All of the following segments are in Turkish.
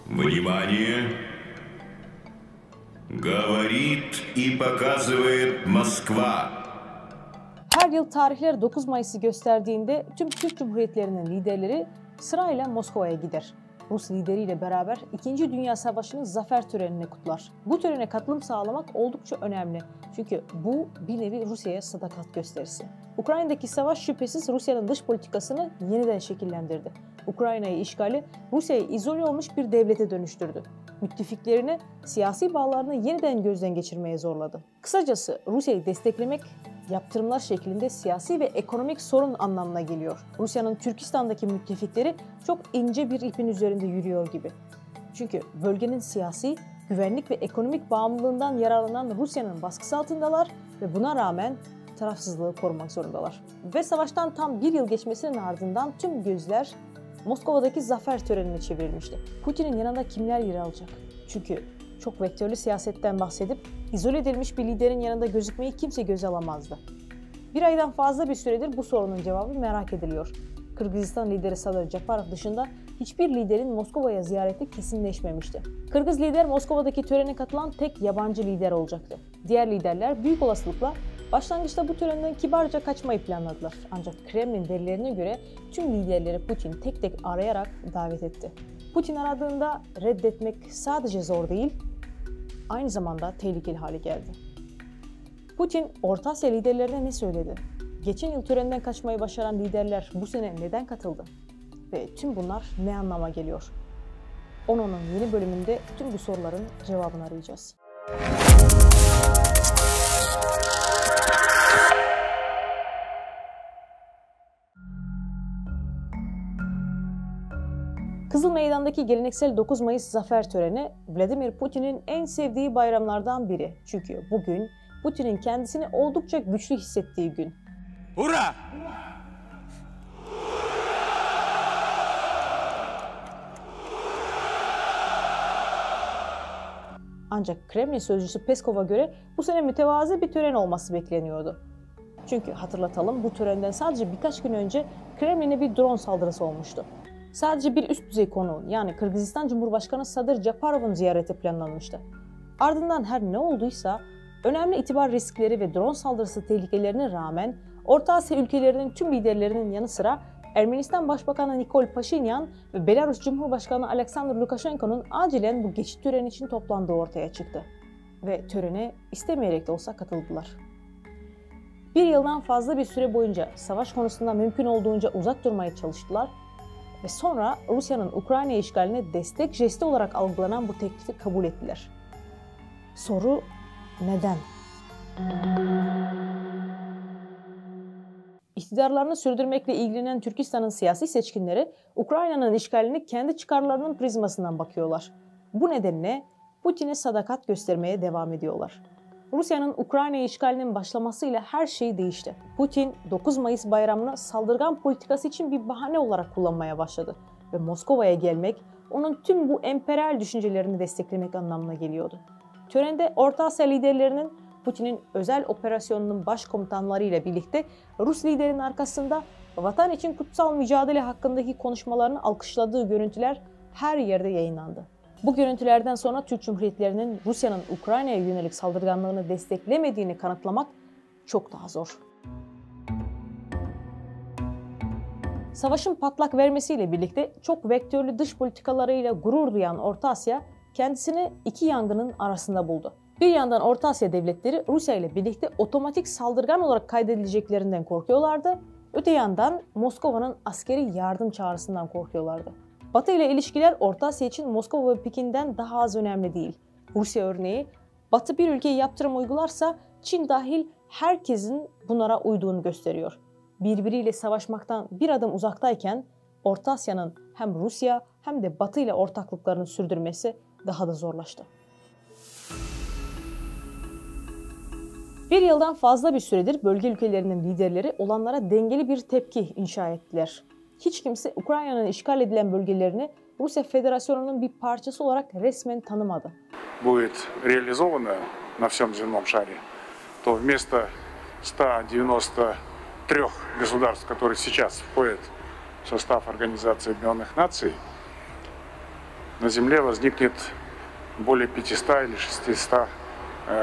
Внимание! Говорит и показывает Москва. Her yıl tarihler 9 Mayıs'ı gösterdiğinde tüm Türk Cumhuriyetlerinin liderleri sırayla Moskova'ya gider. Rus lideriyle beraber 2. Dünya Savaşı'nın zafer törenini kutlar. Bu törene katılım sağlamak oldukça önemli. Çünkü bu bir nevi Rusya'ya sadakat gösterisi. Ukrayna'daki savaş şüphesiz Rusya'nın dış politikasını yeniden şekillendirdi. Ukrayna'yı işgali Rusya'yı izole olmuş bir devlete dönüştürdü. Müttefiklerini siyasi bağlarını yeniden gözden geçirmeye zorladı. Kısacası Rusya'yı desteklemek yaptırımlar şeklinde siyasi ve ekonomik sorun anlamına geliyor. Rusya'nın Türkistan'daki müttefikleri çok ince bir ipin üzerinde yürüyor gibi. Çünkü bölgenin siyasi, güvenlik ve ekonomik bağımlılığından yararlanan Rusya'nın baskısı altındalar ve buna rağmen tarafsızlığı korumak zorundalar. Ve savaştan tam bir yıl geçmesinin ardından tüm gözler Moskova'daki zafer törenine çevrilmişti. Putin'in yanında kimler yer alacak? Çünkü çok vektörlü siyasetten bahsedip izole edilmiş bir liderin yanında gözükmeyi kimse göze alamazdı. Bir aydan fazla bir süredir bu sorunun cevabı merak ediliyor. Kırgızistan lideri Sadır Japarov dışında hiçbir liderin Moskova'ya ziyareti kesinleşmemişti. Kırgız lider Moskova'daki törene katılan tek yabancı lider olacaktı. Diğer liderler büyük olasılıkla başlangıçta bu törenden kibarca kaçmayı planladılar. Ancak Kremlin verilerine göre tüm liderleri Putin tek tek arayarak davet etti. Putin aradığında reddetmek sadece zor değil, aynı zamanda tehlikeli hale geldi. Putin, Orta Asya liderlerine ne söyledi? Geçen yıl törenden kaçmayı başaran liderler bu sene neden katıldı? Ve tüm bunlar ne anlama geliyor? Onun'un yeni bölümünde tüm bu soruların cevabını arayacağız. Kızıl Meydan'daki geleneksel 9 Mayıs zafer töreni Vladimir Putin'in en sevdiği bayramlardan biri. Çünkü bugün Putin'in kendisini oldukça güçlü hissettiği gün. Hurra! Ancak Kremlin sözcüsü Peskov'a göre bu sene mütevazı bir tören olması bekleniyordu. Çünkü hatırlatalım, bu törenden sadece birkaç gün önce Kremlin'e bir drone saldırısı olmuştu. Sadece bir üst düzey konuğun, yani Kırgızistan Cumhurbaşkanı Sadır Japarov'un ziyareti planlanmıştı. Ardından her ne olduysa önemli itibar riskleri ve drone saldırısı tehlikelerine rağmen Orta Asya ülkelerinin tüm liderlerinin yanı sıra Ermenistan Başbakanı Nikol Paşinyan ve Belarus Cumhurbaşkanı Alexander Lukashenko'nun acilen bu geçit töreni için toplandığı ortaya çıktı. Ve törene istemeyerek de olsa katıldılar. Bir yıldan fazla bir süre boyunca savaş konusunda mümkün olduğunca uzak durmaya çalıştılar ve sonra Rusya'nın Ukrayna işgaline destek jesti olarak algılanan bu teklifi kabul ettiler. Soru neden? İktidarlarını sürdürmekle ilgilenen Türkistan'ın siyasi seçkinleri Ukrayna'nın işgalini kendi çıkarlarının prizmasından bakıyorlar. Bu nedenle Putin'e sadakat göstermeye devam ediyorlar. Rusya'nın Ukrayna işgalinin başlamasıyla her şey değişti. Putin 9 Mayıs bayramını saldırgan politikası için bir bahane olarak kullanmaya başladı ve Moskova'ya gelmek onun tüm bu emperyal düşüncelerini desteklemek anlamına geliyordu. Törende Orta Asya liderlerinin Putin'in özel operasyonunun başkomutanları ile birlikte Rus liderin arkasında vatan için kutsal mücadele hakkındaki konuşmalarını alkışladığı görüntüler her yerde yayınlandı. Bu görüntülerden sonra Türk Cumhuriyetlerinin Rusya'nın Ukrayna'ya yönelik saldırganlığını desteklemediğini kanıtlamak çok daha zor. Savaşın patlak vermesiyle birlikte çok vektörlü dış politikalarıyla gurur duyan Orta Asya kendisini iki yangının arasında buldu. Bir yandan Orta Asya devletleri Rusya ile birlikte otomatik saldırgan olarak kaydedileceklerinden korkuyorlardı. Öte yandan Moskova'nın askeri yardım çağrısından korkuyorlardı. Batı ile ilişkiler Orta Asya için Moskova ve Pekin'den daha az önemli değil. Rusya örneği, Batı bir ülkeye yaptırım uygularsa Çin dahil herkesin bunlara uyduğunu gösteriyor. Birbiriyle savaşmaktan bir adım uzaktayken Orta Asya'nın hem Rusya hem de Batı ile ortaklıklarını sürdürmesi daha da zorlaştı. Bir yıldan fazla bir süredir bölge ülkelerinin liderleri olanlara dengeli bir tepki inşa ettiler. Hiç kimse Ukrayna'nın işgal edilen bölgelerini Rusya Federasyonu'nun bir parçası olarak resmen tanımadı. Будет реализовано на всем земном шаре, то вместо 193 государств, которые сейчас входят в состав Организации Объединенных Наций, на Земле возникнет более 500 или 600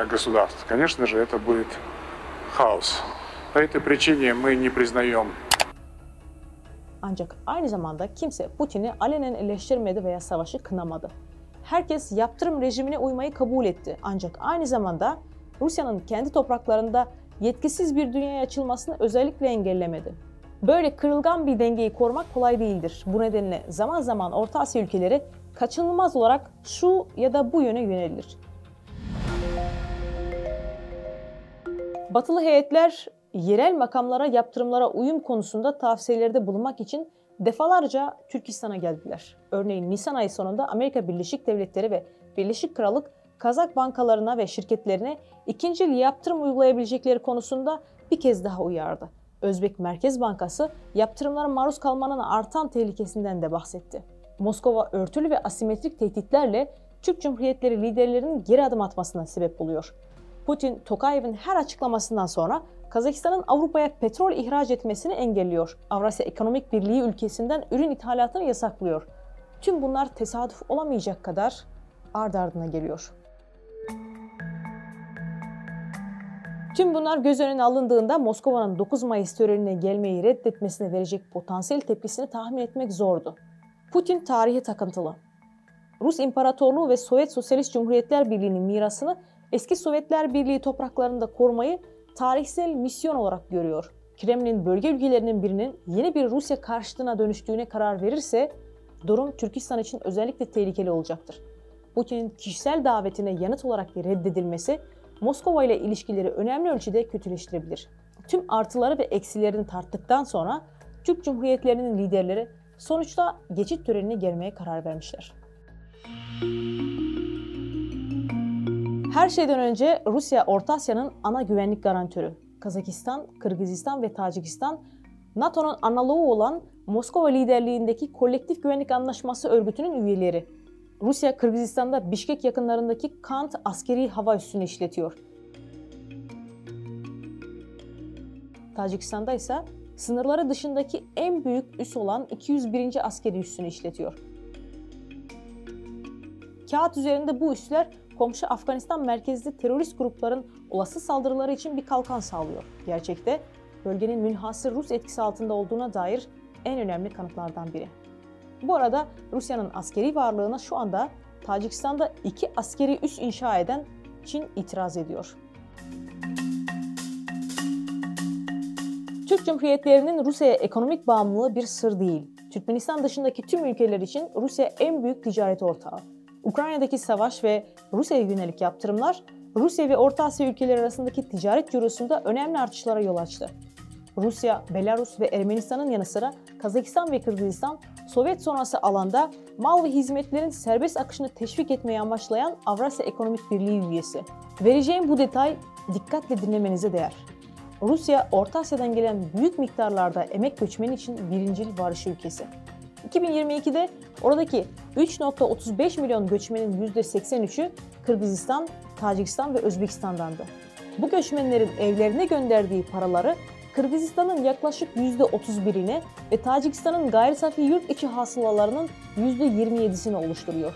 государств. Конечно же, это будет хаос. По этой причине мы не признаем. Ancak aynı zamanda kimse Putin'i alenen eleştirmedi veya savaşı kınamadı. Herkes yaptırım rejimine uymayı kabul etti. Ancak aynı zamanda Rusya'nın kendi topraklarında yetkisiz bir dünyaya açılmasını özellikle engellemedi. Böyle kırılgan bir dengeyi korumak kolay değildir. Bu nedenle zaman zaman Orta Asya ülkeleri kaçınılmaz olarak şu ya da bu yöne yönelir. Batılı heyetler yerel makamlara yaptırımlara uyum konusunda tavsiyelerde bulunmak için defalarca Türkistan'a geldiler. Örneğin Nisan ayı sonunda Amerika Birleşik Devletleri ve Birleşik Krallık Kazak bankalarına ve şirketlerine ikincil yaptırım uygulayabilecekleri konusunda bir kez daha uyardı. Özbek Merkez Bankası yaptırımlara maruz kalmanın artan tehlikesinden de bahsetti. Moskova örtülü ve asimetrik tehditlerle Türk Cumhuriyetleri liderlerinin geri adım atmasına sebep oluyor. Putin, Tokayev'in her açıklamasından sonra Kazakistan'ın Avrupa'ya petrol ihraç etmesini engelliyor. Avrasya Ekonomik Birliği ülkesinden ürün ithalatını yasaklıyor. Tüm bunlar tesadüf olamayacak kadar ard ardına geliyor. Tüm bunlar göz önüne alındığında Moskova'nın 9 Mayıs törenine gelmeyi reddetmesine verecek potansiyel tepkisini tahmin etmek zordu. Putin tarihe takıntılı. Rus İmparatorluğu ve Sovyet Sosyalist Cumhuriyetler Birliği'nin mirasını eski Sovyetler Birliği topraklarında korumayı tarihsel misyon olarak görüyor. Kremlin bölge ülkelerinin birinin yeni bir Rusya karşıtına dönüştüğüne karar verirse durum Türkistan için özellikle tehlikeli olacaktır. Putin'in kişisel davetine yanıt olarak reddedilmesi Moskova ile ilişkileri önemli ölçüde kötüleştirebilir. Tüm artıları ve eksilerini tarttıktan sonra Türk Cumhuriyetlerinin liderleri sonuçta geçit törenine gelmeye karar vermişler. Her şeyden önce Rusya, Orta Asya'nın ana güvenlik garantörü. Kazakistan, Kırgızistan ve Tacikistan, NATO'nun analoğu olan Moskova liderliğindeki Kolektif Güvenlik Anlaşması örgütünün üyeleri. Rusya, Kırgızistan'da Bişkek yakınlarındaki Kant askeri hava üssünü işletiyor. Tacikistan'da ise sınırları dışındaki en büyük üs olan 201. askeri üssünü işletiyor. Kağıt üzerinde bu üsler komşu Afganistan merkezli terörist grupların olası saldırıları için bir kalkan sağlıyor. Gerçekte bölgenin münhasır Rus etkisi altında olduğuna dair en önemli kanıtlardan biri. Bu arada Rusya'nın askeri varlığına şu anda Tacikistan'da 2 askeri üs inşa eden Çin itiraz ediyor. Türk Cumhuriyetlerinin Rusya'ya ekonomik bağımlılığı bir sır değil. Türkmenistan dışındaki tüm ülkeler için Rusya en büyük ticaret ortağı. Ukrayna'daki savaş ve Rusya'ya yönelik yaptırımlar Rusya ve Orta Asya ülkeleri arasındaki ticaret cirosunda önemli artışlara yol açtı. Rusya, Belarus ve Ermenistan'ın yanı sıra Kazakistan ve Kırgızistan, Sovyet sonrası alanda mal ve hizmetlerin serbest akışını teşvik etmeyi amaçlayan Avrasya Ekonomik Birliği üyesi. Vereceğim bu detay dikkatle dinlemenize değer. Rusya, Orta Asya'dan gelen büyük miktarlarda emek göçmeni için birincil varış ülkesi. 2022'de oradaki 3.35 milyon göçmenin %83'ü Kırgızistan, Tacikistan ve Özbekistan'dandı. Bu göçmenlerin evlerine gönderdiği paraları Kırgızistan'ın yaklaşık %31'ine ve Tacikistan'ın gayri safi yurt içi hasılalarının %27'sini oluşturuyor.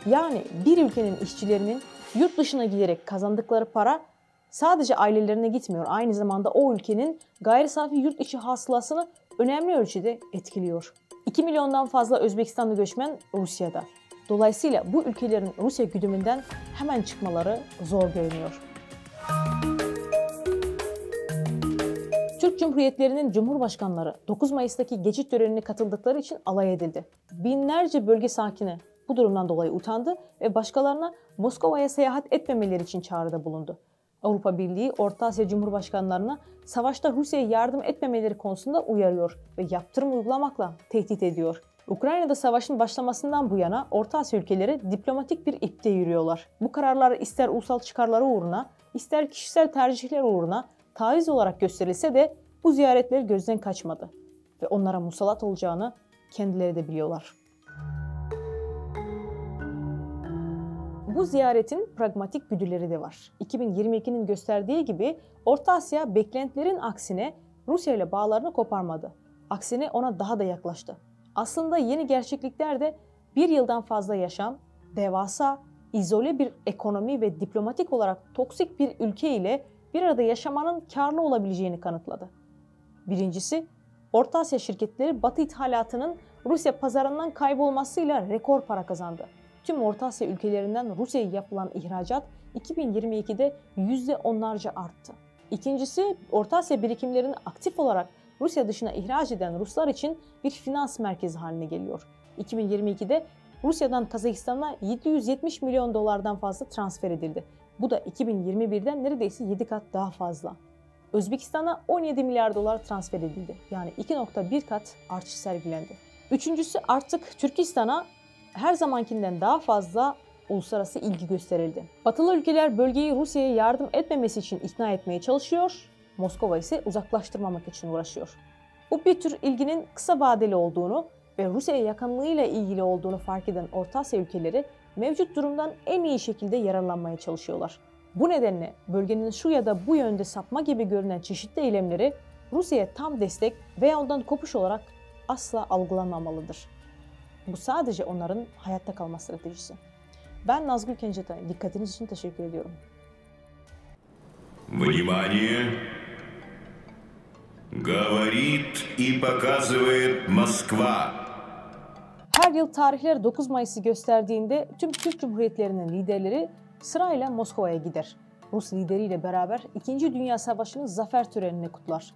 Yani bir ülkenin işçilerinin yurt dışına giderek kazandıkları para sadece ailelerine gitmiyor, aynı zamanda o ülkenin gayri safi yurt içi hasılasını önemli ölçüde etkiliyor. 2 milyondan fazla Özbekistanlı göçmen Rusya'da. Dolayısıyla bu ülkelerin Rusya güdümünden hemen çıkmaları zor görünüyor. Türk Cumhuriyetlerinin Cumhurbaşkanları 9 Mayıs'taki geçit törenine katıldıkları için alay edildi. Binlerce bölge sakini bu durumdan dolayı utandı ve başkalarına Moskova'ya seyahat etmemeleri için çağrıda bulundu. Avrupa Birliği, Orta Asya Cumhurbaşkanlarına savaşta Rusya'ya yardım etmemeleri konusunda uyarıyor ve yaptırım uygulamakla tehdit ediyor. Ukrayna'da savaşın başlamasından bu yana Orta Asya ülkeleri diplomatik bir ipte yürüyorlar. Bu kararlar ister ulusal çıkarları uğruna, ister kişisel tercihler uğruna taviz olarak gösterilse de bu ziyaretler gözden kaçmadı ve onlara musallat olacağını kendileri de biliyorlar. Bu ziyaretin pragmatik güdüleri de var. 2022'nin gösterdiği gibi Orta Asya beklentilerin aksine Rusya ile bağlarını koparmadı. Aksine ona daha da yaklaştı. Aslında yeni gerçeklikler de Bir yıldan fazla yaşam, devasa, izole bir ekonomi ve diplomatik olarak toksik bir ülke ile bir arada yaşamanın karlı olabileceğini kanıtladı. Birincisi, Orta Asya şirketleri Batı ithalatının Rusya pazarından kaybolmasıyla rekor para kazandı. Tüm Orta Asya ülkelerinden Rusya'ya yapılan ihracat 2022'de %10'larca arttı. İkincisi, Orta Asya birikimlerini aktif olarak Rusya dışına ihraç eden Ruslar için bir finans merkezi haline geliyor. 2022'de Rusya'dan Kazakistan'a 770 milyon dolardan fazla transfer edildi. Bu da 2021'den neredeyse 7 kat daha fazla. Özbekistan'a 17 milyar dolar transfer edildi. Yani 2,1 kat artış sergilendi. Üçüncüsü, artık Türkistan'a her zamankinden daha fazla uluslararası ilgi gösterildi. Batılı ülkeler bölgeyi Rusya'ya yardım etmemesi için ikna etmeye çalışıyor, Moskova ise uzaklaştırmamak için uğraşıyor. Bu bir tür ilginin kısa vadeli olduğunu ve Rusya'ya yakınlığıyla ilgili olduğunu fark eden Orta Asya ülkeleri mevcut durumdan en iyi şekilde yararlanmaya çalışıyorlar. Bu nedenle bölgenin şu ya da bu yönde sapma gibi görünen çeşitli eylemleri Rusya'ya tam destek veya ondan kopuş olarak asla algılanmamalıdır. Bu sadece onların hayatta kalma stratejisi. Ben Nazgül Kencetay. Dikkatiniz için teşekkür ediyorum. Внимание! Говорит и показывает Москва. Her yıl tarihler 9 Mayıs'ı gösterdiğinde tüm Türk Cumhuriyetlerinin liderleri sırayla Moskova'ya gider. Rus lideriyle beraber 2. Dünya Savaşı'nın zafer törenini kutlar.